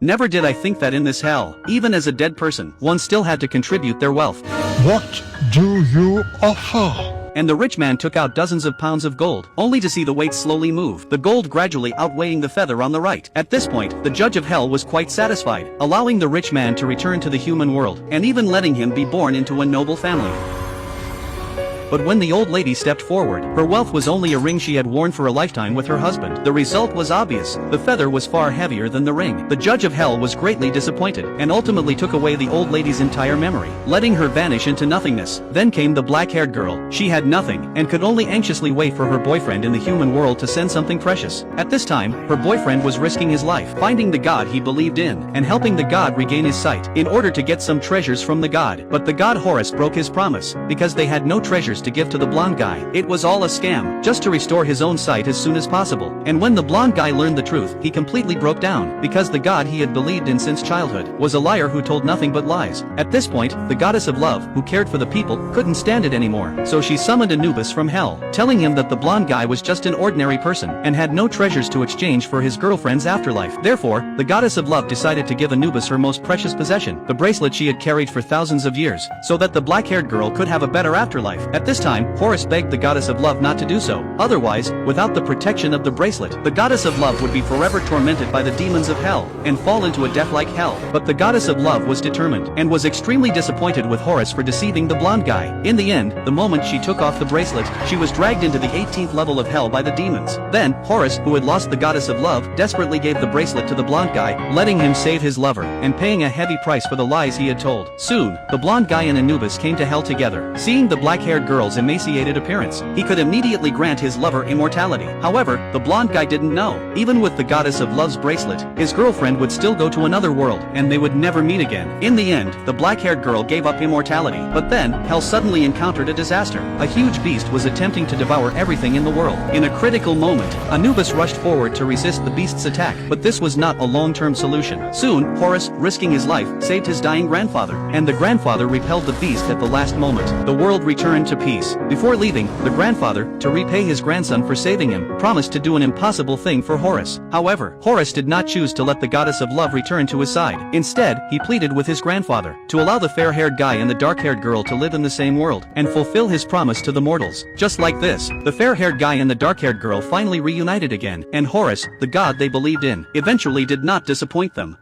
Never did I think that in this hell, even as a dead person, one still had to contribute their wealth. What do you offer? And the rich man took out dozens of pounds of gold, only to see the weight slowly move, the gold gradually outweighing the feather on the right. At this point, the judge of hell was quite satisfied, allowing the rich man to return to the human world, and even letting him be born into a noble family. But when the old lady stepped forward, her wealth was only a ring she had worn for a lifetime with her husband. The result was obvious. The feather was far heavier than the ring. The judge of hell was greatly disappointed, and ultimately took away the old lady's entire memory, letting her vanish into nothingness. Then came the black-haired girl. She had nothing, and could only anxiously wait for her boyfriend in the human world to send something precious. At this time, her boyfriend was risking his life, finding the god he believed in, and helping the god regain his sight, in order to get some treasures from the god. But the god Horus broke his promise, because they had no treasures to give to the blonde guy. It was all a scam, just to restore his own sight as soon as possible. And when the blonde guy learned the truth, he completely broke down, because the god he had believed in since childhood was a liar who told nothing but lies. At this point, the goddess of love, who cared for the people, couldn't stand it anymore, so she summoned Anubis from hell, telling him that the blonde guy was just an ordinary person, and had no treasures to exchange for his girlfriend's afterlife. Therefore, the goddess of love decided to give Anubis her most precious possession, the bracelet she had carried for thousands of years, so that the black-haired girl could have a better afterlife. At this time, Horus begged the goddess of love not to do so. Otherwise, without the protection of the bracelet, the goddess of love would be forever tormented by the demons of hell, and fall into a death-like hell. But the goddess of love was determined, and was extremely disappointed with Horus for deceiving the blonde guy. In the end, the moment she took off the bracelet, she was dragged into the 18th level of hell by the demons. Then, Horus, who had lost the goddess of love, desperately gave the bracelet to the blonde guy, letting him save his lover, and paying a heavy price for the lies he had told. Soon, the blonde guy and Anubis came to hell together. Seeing the black-haired girl's emaciated appearance, he could immediately grant his lover immortality. However, the blonde guy didn't know. Even with the goddess of love's bracelet, his girlfriend would still go to another world, and they would never meet again. In the end, the black-haired girl gave up immortality. But then, hell suddenly encountered a disaster. A huge beast was attempting to devour everything in the world. In a critical moment, Anubis rushed forward to resist the beast's attack, but this was not a long-term solution. Soon, Horus, risking his life, saved his dying grandfather, and the grandfather repelled the beast at the last moment. The world returned to peace. Before leaving, the grandfather, to repay his grandson for saving him, promised to do an impossible thing for Horus. However, Horus did not choose to let the goddess of love return to his side. Instead, he pleaded with his grandfather to allow the fair-haired guy and the dark-haired girl to live in the same world, and fulfill his promise to the mortals. Just like this, the fair-haired guy and the dark-haired girl finally reunited again, and Horus, the god they believed in, eventually did not disappoint them.